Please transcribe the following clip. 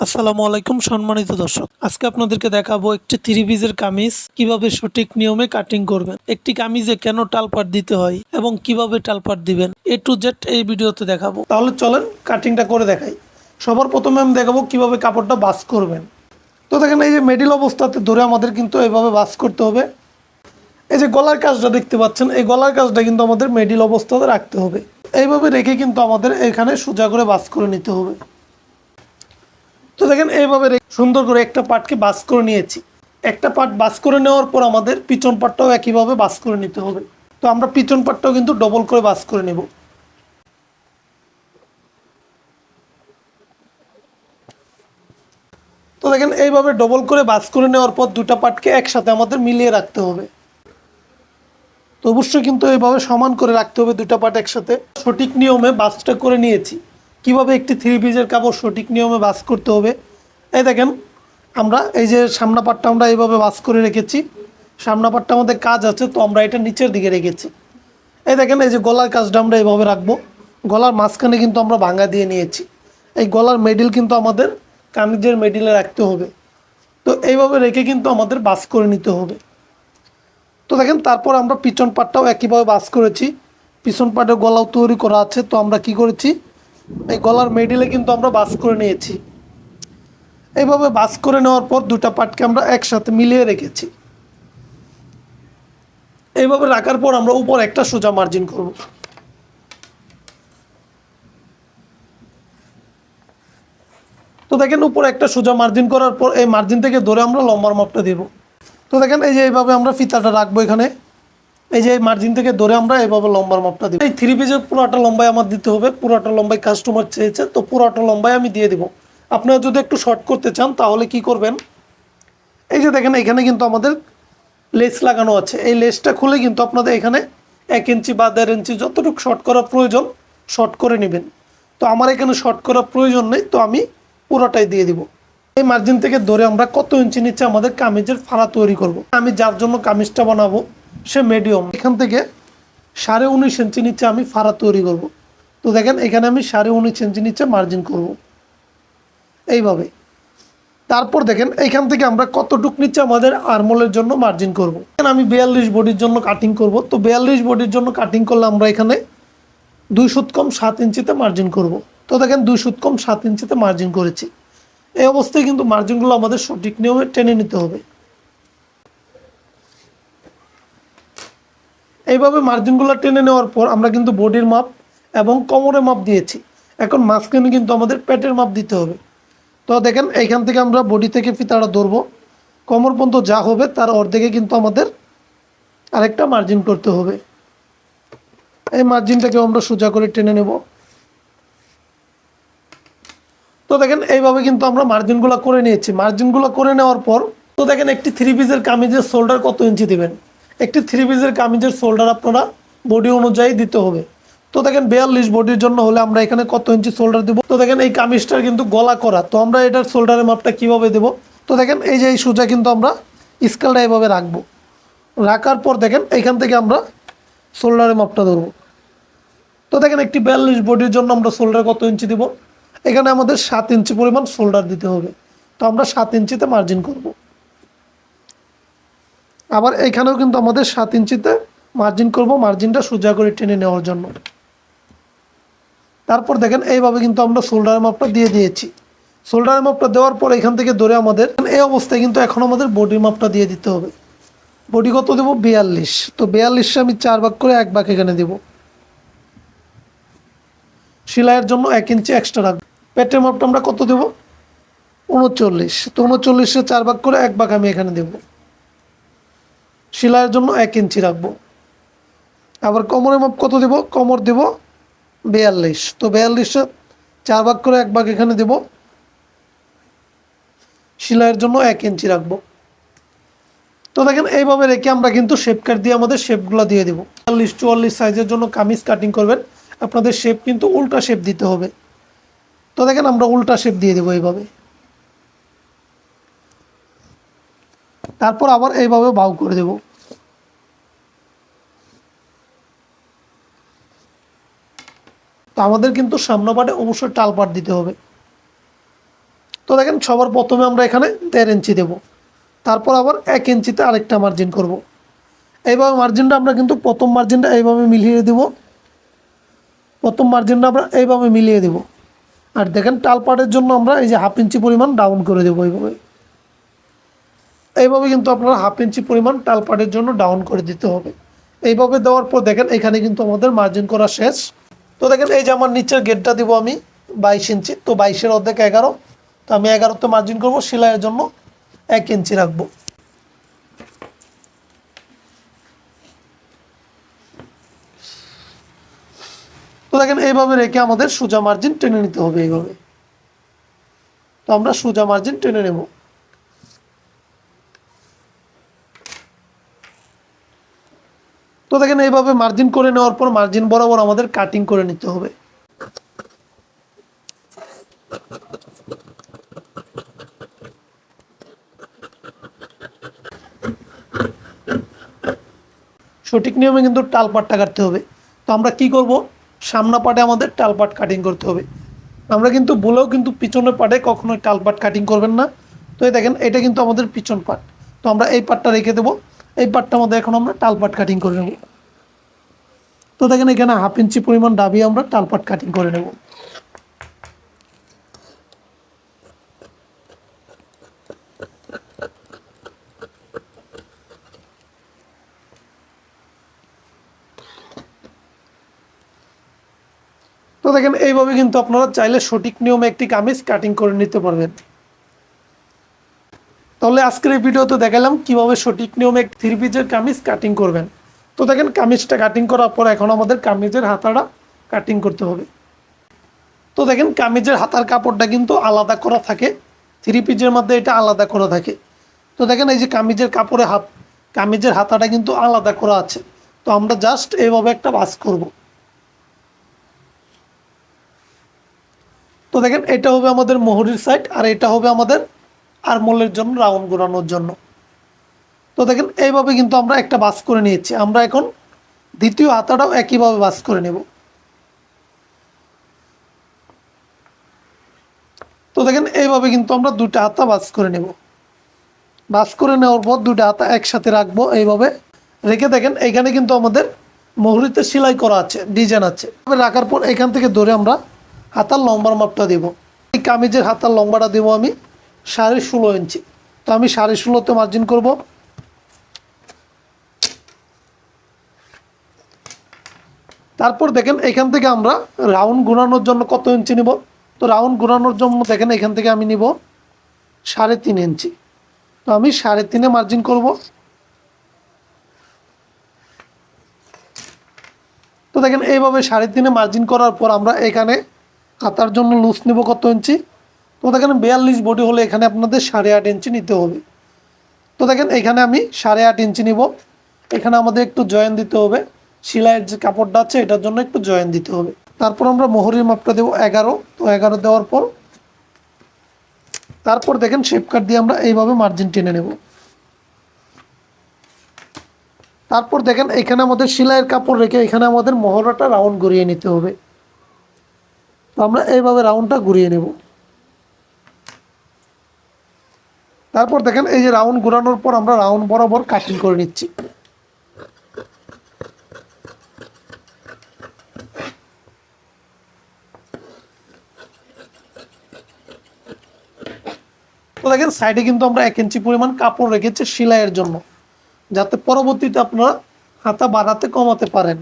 আসসালামু আলাইকুম সম্মানিত দর্শক, আজকে আপনাদেরকে দেখাবো একটি থ্রি পিসের কামিজ কিভাবে সঠিক নিয়মে কাটিং করবেন, একটি কামিজে কেন টালপাট দিতে হয় এবং কিভাবে টালপাট দিবেন এ টু জেড এই ভিডিওতে দেখাবো। তাহলে চলেন কাটিংটা করে দেখাই। সবার প্রথমে আমি দেখাবো কিভাবে কাপড়টা ভাঁজ করবেন। তো দেখেন এই যে মিডল অবস্থাতে ধরে আমাদের কিন্তু এইভাবে ভাঁজ করতে হবে। এই যে গলার কাজটা দেখতে পাচ্ছেন, এই গলার কাজটা কিন্তু আমাদের মিডল অবস্থাতে রাখতে হবে। এইভাবে রেখে কিন্তু আমাদের এখানে সোজা করে ভাঁজ করে নিতে হবে। তো দেখেন এইভাবে সুন্দর করে একটা পার্টকে ভাঁজ করে নিয়েছি। একটা পার্ট ভাঁজ করে নেওয়ার পর আমাদের পিছন পার্টটাও একইভাবে ভাঁজ করে নিতে হবে। তো আমরা পিছন পার্টটাও কিন্তু ডবল করে ভাঁজ করে নেব। তো দেখেন এইভাবে ডবল করে ভাঁজ করে নেওয়ার পর দুটা পার্টকে একসাথে আমাদের মিলিয়ে রাখতে হবে। তো অবশ্যই কিন্তু এইভাবে সমান করে রাখতে হবে দুটা পার্ট একসাথে। সঠিক নিয়মে ভাঁজটা করে নিয়েছি। কিভাবে একটি থ্রি পিসের কাপড় সঠিক নিয়মে ভাঁজ করতে হবে এই দেখেন। আমরা এই যে সামনা পাটটা আমরা এইভাবে ভাঁজ করে রেখেছি। সামনা পাটটা আমাদের কাজ আছে, তো আমরা এটা নিচের দিকে রেখেছি। এই দেখেন এই যে গলার কাজটা আমরা এইভাবে রাখবো। গলার মাঝখানে কিন্তু আমরা ভাঙা দিয়ে নিয়েছি। এই গলার মিডল কিন্তু আমাদের কামিজের মিডলে রাখতে হবে। তো এইভাবে রেখে কিন্তু আমাদের ভাঁজ করে নিতে হবে। তো দেখেন তারপর আমরা পিছন পাটটাও একইভাবে ভাঁজ করেছি। পিছন পাটের গলাও তৈরি করা আছে। তো আমরা কি করেছি, এই গলার মিডলে কিন্তু আমরা ভাঁজ করে নিয়েছি। এইভাবে ভাঁজ করে নেওয়ার পর দুটা পার্টকে আমরা একসাথে মিলিয়ে রেখেছি। এইভাবে রাখার পর আমরা উপর একটা সোজা মার্জিন করব। তো দেখেন উপর একটা সোজা মার্জিন করার পর এই মার্জিন থেকে ধরে আমরা লম্বার মাপটা দেব। তো দেখেন এই যে এইভাবে আমরা ফিতাটা রাখবো এখানে। এই যে মার্জিন থেকে ধরে আমরা এইভাবে লম্বার মাপটা দেব। এই থ্রি পিসের পুরোটা লম্বায় আমার দিতে হবে। পুরোটা লম্বায় কাস্টমার চেয়েছে, তো পুরোটা লম্বায় আমি দিয়ে দিব। আপনারা যদি একটু শর্ট করতে চান তাহলে কি করবেন, এই যে দেখেন এখানে কিন্তু আমাদের লেস লাগানো আছে। এই লেসটা খুলে কিন্তু আপনাদের এখানে 1 ইঞ্চি বা 1.5 ইঞ্চি যতটুকু শর্ট করা প্রয়োজন শর্ট করে নেবেন। তো আমার এখানে শর্ট করার প্রয়োজন নেই, তো আমি পুরোটাই দিয়ে দিব। এই মার্জিন থেকে ধরে আমরা কত ইঞ্চি নিচে আমাদের কামিজের ফাড়া তৈরি করব। আমি যার জন্য কামিজটা বানাবো সে মিডিয়াম, এখান থেকে 19.5 ইঞ্চি নিচে আমি ফাড়া তৈরি করব। তো দেখেন এখানে আমি 19.5 ইঞ্চি নিচে মার্জিন করব এইভাবে। তারপর দেখেন এইখান থেকে আমরা কতটুক নিচে আমাদের আর্মলের জন্য মার্জিন করব। আমি 42 বডির জন্য কাটিং করব। তো 42 বডির জন্য কাটিং করলে আমরা এখানে 2 সুত কম 7 ইঞ্চিতে মার্জিন করব। তো দেখেন 2 সুত কম 7 ইঞ্চিতে মার্জিন করেছি। এই অবস্থায় কিন্তু মার্জিনগুলো আমাদের সঠিক নিয়মে টেনে নিতে হবে। এইভাবে মার্জিনগুলো টেনে নেওয়ার পর আমরা কিন্তু বডির মাপ এবং কোমরের মাপ দিয়েছি। এখন মাঝখানে কিন্তু আমাদের পেটের মাপ দিতে হবে। তো দেখেন এইখান থেকে আমরা বডি থেকে ফিতাটা ধরবো। কোমর পর্যন্ত যা হবে তার অর্ধেকে কিন্তু আমাদের আরেকটা মার্জিন করতে হবে। এই মার্জিনটাকে আমরা সোজা করে টেনে নেব। তো দেখেন এইভাবে কিন্তু আমরা মার্জিনগুলো করে নিয়েছি। মার্জিনগুলো করে নেওয়ার পর তো দেখেন একটি থ্রি পিসের কামিজের শোল্ডার কত ইঞ্চি দিবেন। একটি থ্রি পিসের কামিজের শোল্ডার আপনারা বডি অনুযায়ী দিতে হবে। তো দেখেন 42 বডির জন্য হলে আমরা এখানে কত ইঞ্চি শোল্ডার দেবো। তো দেখেন এই কামিজটার কিন্তু গলা করা, তো আমরা এটার শোল্ডারের মাপটা কিভাবে দেব। তো দেখেন এই যে এই সোজা কিন্তু আমরা স্কেলটা এভাবে রাখবো। রাখার পর দেখেন এইখান থেকে আমরা শোল্ডারের মাপটা ধরবো। তো দেখেন একটি 42 বডির জন্য আমরা শোল্ডার কত ইঞ্চি দিব, এখানে আমাদের 7 ইঞ্চি পরিমাণ শোল্ডার দিতে হবে। তো আমরা 7 ইঞ্চিতে মার্জিন করব। আবার এখানেও কিন্তু আমাদের 7 ইঞ্চিতে মার্জিন করব, মার্জিনটা সোজা করে টেনে নেওয়ার জন্য। তারপর দেখেন এইভাবে কিন্তু আমরা শোল্ডারের মাপটা দিয়ে দিয়েছি। শোল্ডারের মাপটা দেওয়ার পর এখান থেকে ধরে আমাদের এই অবস্থায় কিন্তু এখন আমাদের বডির মাপটা দিয়ে দিতে হবে। বডি কত দেবো, 42। তো 42 আমি 4 ভাগ করে 1 ভাগ এখানে দেব। সেলাইয়ের জন্য 1 ইঞ্চি এক্সট্রা রাখবো। পেটের মাপটা আমরা কত দেব, 39। তো 39-এ 4 ভাগ করে 1 ভাগ আমি এখানে দেব। সেলাইয়ের জন্য 1 ইঞ্চি রাখবো। আবার কোমরের মাপ কত দেব, কোমর দেব 42। তো 42-এ 4 ভাগ করে 1 ভাগ এখানে দেব। সেলাইয়ের জন্য 1 ইঞ্চি রাখবো। তো দেখেন এইভাবে রেখে আমরা কিন্তু শেপ কাট দিয়ে আমাদের শেপগুলো দিয়ে দেবো। 44 সাইজের জন্য কামিজ কাটিং করবেন, আপনাদের শেপ কিন্তু উল্টা শেপ দিতে হবে। তো দেখেন আমরা উল্টা শেপ দিয়ে দেবো এইভাবে। তারপর আবার এইভাবে বাউ করে দেব। তো আমাদের কিন্তু সামনে পাটে অবশ্যই টাল পাট দিতে হবে। তো দেখেন সবার প্রথমে আমরা এখানে 1.5 ইঞ্চি দেব, তারপর আবার 1 ইঞ্চিতে আরেকটা মার্জিন করব। এইভাবে মার্জিনটা আমরা কিন্তু প্রথম মার্জিনটা এইভাবে মিলিয়ে দেব, প্রথম মার্জিনটা আমরা এইভাবে মিলিয়ে দেব। আর দেখেন টাল পাটের জন্য আমরা এই যে 1/2 ইঞ্চি পরিমাণ ডাউন করে দেবো। এইভাবে কিন্তু আপনারা 1/2 ইঞ্চি পরিমাণ টাল পাটের জন্য ডাউন করে দিতে হবে। এইভাবে দেওয়ার পর দেখেন এখানে কিন্তু আমাদের মার্জিন করা শেষ। তো দেখেন এই যে আমার নিচের গেটটা দিব আমি 22 ইঞ্চি, তো 22-এর অর্ধেক 11, তো আমি 11তে মার্জিন করব, সেলাইয়ের জন্য 1 ইঞ্চি রাখবো। তো দেখেন এইভাবে রেখে আমাদের সোজা মার্জিন টেনে নিতে হবে এইভাবে। তো আমরা সোজা মার্জিন টেনে নেব। তো দেখেন এইভাবে মার্জিন করে নেওয়ার পর মার্জিন বরাবর আমাদের কাটিং করে নিতে হবে। সঠিক নিয়মে কিন্তু টাল পাটটা কাটতে হবে। তো আমরা কি করব, সামনা পাটে আমাদের টাল পাট কাটিং করতে হবে। আমরা কিন্তু বলেও কিন্তু পিছনের পাটে কখনোই টাল পাট কাটিং করবেন না। তো এই দেখেন এটা কিন্তু আমাদের পিছন পাট, তো আমরা এই পাটটা রেখে দেবো, এই পাটটার মধ্যে এখন আমরা টাল পাট কাটিং করে নেব। তো দেখেন এখানে 1/2 ইঞ্চি পরিমাণ ডাবিয়ে আমরা টাল পাট কাটিং করে নেব। তো দেখেন এইভাবে কিন্তু আপনারা চাইলে সঠিক নিয়মে একটি কামিজ কাটিং করে নিতে পারবেন। তাহলে আজকের এই ভিডিওতে দেখালাম কিভাবে সঠিক নিয়মে এক 3 পিসের কামিজ কাটিং করবেন। তো দেখেন কামিজটা কাটিং করার পর এখন আমাদের কামিজের হাতাটা কাটিং করতে হবে। তো দেখেন কামিজের হাতার কাপড়টা কিন্তু আলাদা করা থাকে, 3 পিসের মধ্যে এটা আলাদা করা থাকে। তো দেখেন এই যে কামিজের কাপড়ে কামিজের হাতাটা কিন্তু আলাদা করা আছে। তো আমরা জাস্ট এইভাবে একটা ভাঁজ করব। তো দেখেন এটা হবে আমাদের মোহরির সাইড, আর এটা হবে আমাদের আরমোলের জন্য, রাউন্ড ঘোরানোর জন্য। তো দেখেন এইভাবে কিন্তু আমরা একটা ভাঁজ করে নিয়েছি। আমরা এখন দ্বিতীয় হাতাটাও একইভাবে ভাঁজ করে নেব। তো দেখেন এইভাবে কিন্তু আমরা দুটো হাতা ভাঁজ করে নেব। ভাঁজ করে নেওয়ার পর দুটো হাতা একসাথে রাখবো এইভাবে রেখে, দেখেন এখানে কিন্তু আমাদের মোহরিতে সেলাই করা আছে, ডিজাইন আছে। রাখার পর এখান থেকে ধরে আমরা হাতার লম্বার মাপটা দেব। এই কামিজের হাতার লম্বাটা দেবো আমি 16.5 ইঞ্চি। তো আমি 16.5তে মার্জিন করব। তারপর দেখেন এখান থেকে আমরা রাউন্ড ঘোরানোর জন্য কত ইঞ্চি নিব। তো রাউন্ড ঘোরানোর জন্য দেখেন এখান থেকে আমি নিব 3.5 ইঞ্চি। তো আমি 3.5-এ মার্জিন করব। তো দেখেন এইভাবে 3.5-এ মার্জিন করার পর আমরা এখানে হাতার জন্য লুজ নেব কত ইঞ্চি। তো দেখেন 42 বডি হলে এখানে আপনাদের 8.5 ইঞ্চি নিতে হবে। তো দেখেন এখানে আমি 8.5 ইঞ্চি নিব। এখানে আমাদের একটু জয়েন দিতে হবে, সেলাইয়ের যে কাপড়টা আছে এটার জন্য একটু জয়েন দিতে হবে। তারপর আমরা মোহরির মাপটা দেবো 11। তো 11 দেওয়ার পর তারপর দেখেন শেপ কাট দিয়ে আমরা এইভাবে মার্জিন টেনে নেব। তারপর দেখেন এখানে আমাদের সেলাইয়ের কাপড় রেখে এখানে আমাদের মহড়াটা রাউন্ড ঘুরিয়ে নিতে হবে। তো আমরা এইভাবে রাউন্ডটা ঘুরিয়ে নেব। তারপর দেখেন এই যে রাউন্ড ঘোরানোর পর আমরা রাউন্ড বরাবর কাটিং করে নিচ্ছি। তো দেখেন সাইডে কিন্তু আমরা 1 ইঞ্চি পরিমাণ কাপড় রেখেছি সেলাইয়ের জন্য, যাতে পরবর্তীতে আপনারা হাতা বাড়াতে কমাতে পারেন।